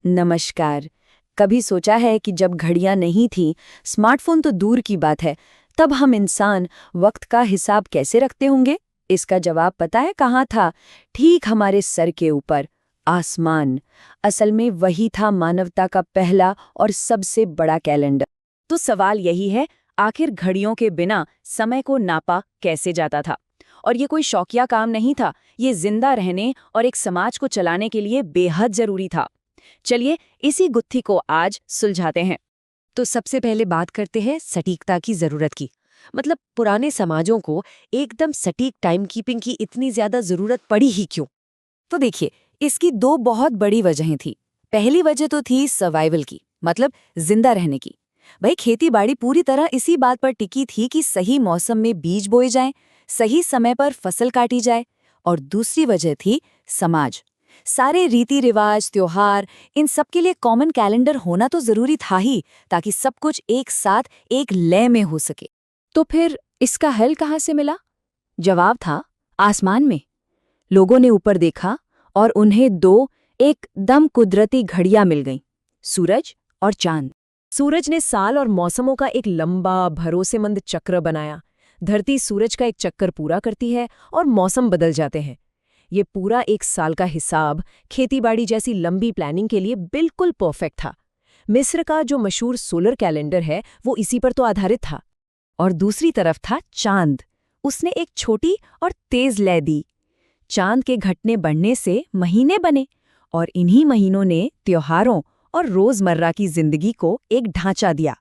नमस्कार। कभी सोचा है कि जब घड़ियां नहीं थीं, स्मार्टफोन तो दूर की बात है, तब हम इंसान वक्त का हिसाब कैसे रखते होंगे? इसका जवाब पता है कहाँ था? ठीक हमारे सर के ऊपर, आसमान। असल में वही था मानवता का पहला और सबसे बड़ा कैलेंडर। तो सवाल यही है, आखिर घड़ियों के बिना समय को नापा कैसे जाता था? और ये कोई शौकिया काम नहीं था, ये जिंदा रहने और एक समाज को चलाने के लिए बेहद जरूरी था। चलिए इसी गुत्थी को आज सुलझाते हैं। तो सबसे पहले बात करते हैं सटीकता की जरूरत की। मतलब पुराने समाजों को एकदम सटीक टाइम कीपिंग की इतनी ज्यादा जरूरत पड़ी ही क्यों? तो देखिए, इसकी दो बहुत बड़ी वजहें थी। पहली वजह तो थी सर्वाइवल की, मतलब जिंदा रहने की। भाई, खेती बाड़ी पूरी तरह इसी बात पर टिकी थी कि सही मौसम में बीज बोए जाएं, सही समय पर फसल काटी जाए। और दूसरी वजह थी समाज। सारे रीति रिवाज, त्योहार, इन सब के लिए कॉमन कैलेंडर होना तो जरूरी था ही, ताकि सब कुछ एक साथ एक लय में हो सके। तो फिर इसका हल कहाँ से मिला? जवाब था आसमान में। लोगों ने ऊपर देखा और उन्हें दो एकदम कुदरती घड़ियां मिल गईं, सूरज और चांद। सूरज ने साल और मौसमों का एक लंबा भरोसेमंद चक्र बनाया। धरती सूरज का एक चक्कर पूरा करती है और मौसम बदल जाते हैं। ये पूरा एक साल का हिसाब खेतीबाड़ी जैसी लंबी प्लानिंग के लिए बिल्कुल परफेक्ट था। मिस्र का जो मशहूर सोलर कैलेंडर है वो इसी पर तो आधारित था। और दूसरी तरफ था चांद। उसने एक छोटी और तेज लय दी। चांद के घटने बढ़ने से महीने बने, और इन्हीं महीनों ने त्योहारों और रोजमर्रा की जिंदगी को एक ढांचा दिया।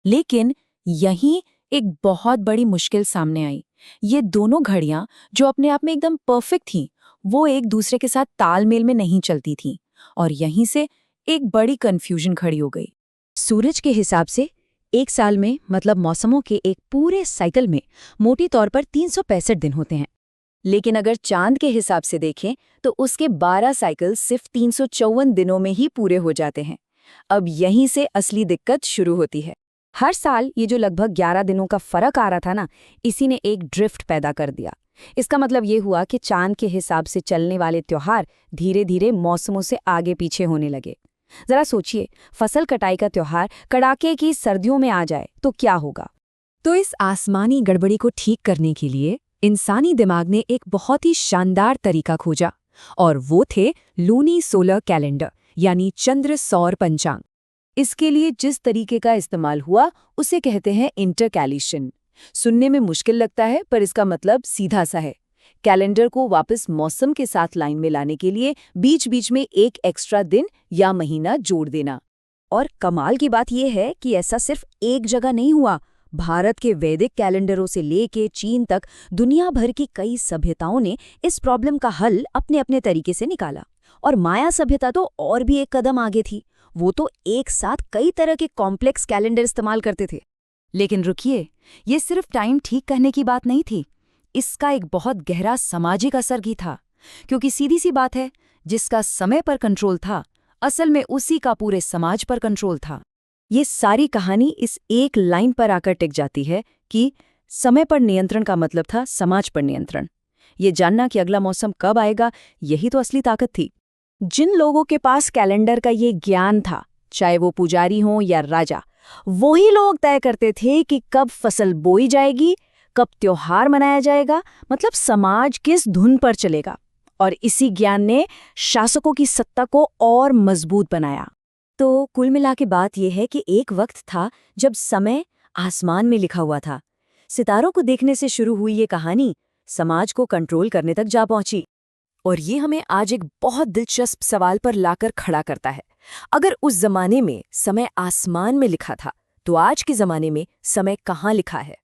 लेकिन यहीं एक बहुत बड़ी मुश्किल सामने आई। ये दोनों घड़ियां, जो अपने आप में एकदम परफेक्ट थीं, वो एक दूसरे के साथ तालमेल में नहीं चलती थीं, और यहीं से एक बड़ी कंफ्यूजन खड़ी हो गई। सूरज के हिसाब से एक साल में, मतलब मौसमों के एक पूरे साइकिल में, मोटी तौर पर 365 दिन होते हैं। लेकिन अगर चांद के हिसाब से देखें तो उसके 12 साइकिल सिर्फ 354 दिनों में ही पूरे हो जाते हैं। अब यहीं से असली दिक्कत शुरू होती है। हर साल ये जो लगभग 11 दिनों का फर्क आ रहा था ना, इसी ने एक ड्रिफ्ट पैदा कर दिया। इसका मतलब ये हुआ कि चांद के हिसाब से चलने वाले त्योहार धीरे धीरे मौसमों से आगे पीछे होने लगे। जरा सोचिए, फसल कटाई का त्योहार कड़ाके की सर्दियों में आ जाए तो क्या होगा? तो इस आसमानी गड़बड़ी को ठीक करने के लिए इंसानी दिमाग ने एक बहुत ही शानदार तरीका खोजा, और वो थे लूनी सोलर कैलेंडर, यानी चंद्र सौर पंचांग। इसके लिए जिस तरीके का इस्तेमाल हुआ उसे कहते हैं इंटरकैलेशन। सुनने में मुश्किल लगता है, पर इसका मतलब सीधा सा है। कैलेंडर को वापस मौसम के साथ लाइन में लाने के लिए बीच बीच में एक एक्स्ट्रा दिन या महीना जोड़ देना। और कमाल की बात यह है कि ऐसा सिर्फ एक जगह नहीं हुआ। भारत के वैदिक कैलेंडरों से लेके चीन तक दुनिया भर की कई सभ्यताओं ने इस प्रॉब्लम का हल अपने अपने तरीके से निकाला। और माया सभ्यता तो और भी एक कदम आगे थी। वो तो एक साथ कई तरह के कॉम्प्लेक्स कैलेंडर इस्तेमाल करते थे। लेकिन रुकिए, ये सिर्फ टाइम ठीक करने की बात नहीं थी। इसका एक बहुत गहरा सामाजिक असर भी था। क्योंकि सीधी सी बात है, जिसका समय पर कंट्रोल था, असल में उसी का पूरे समाज पर कंट्रोल था। ये सारी कहानी इस एक लाइन पर आकर टिक जाती है कि समय पर नियंत्रण का मतलब था समाज पर नियंत्रण। ये जानना कि अगला मौसम कब आएगा, यही तो असली ताकत थी। जिन लोगों के पास कैलेंडर का ये ज्ञान था, चाहे वो पुजारी हों या राजा, वही लोग तय करते थे कि कब फसल बोई जाएगी, कब त्योहार मनाया जाएगा, मतलब समाज किस धुन पर चलेगा। और इसी ज्ञान ने शासकों की सत्ता को और मजबूत बनाया। तो कुल मिला के बात यह है कि एक वक्त था जब समय आसमान में लिखा हुआ था। सितारों को देखने से शुरू हुई ये कहानी समाज को कंट्रोल करने तक जा पहुंची। और ये हमें आज एक बहुत दिलचस्प सवाल पर लाकर खड़ा करता है। अगर उस जमाने में समय आसमान में लिखा था, तो आज के जमाने में समय कहाँ लिखा है?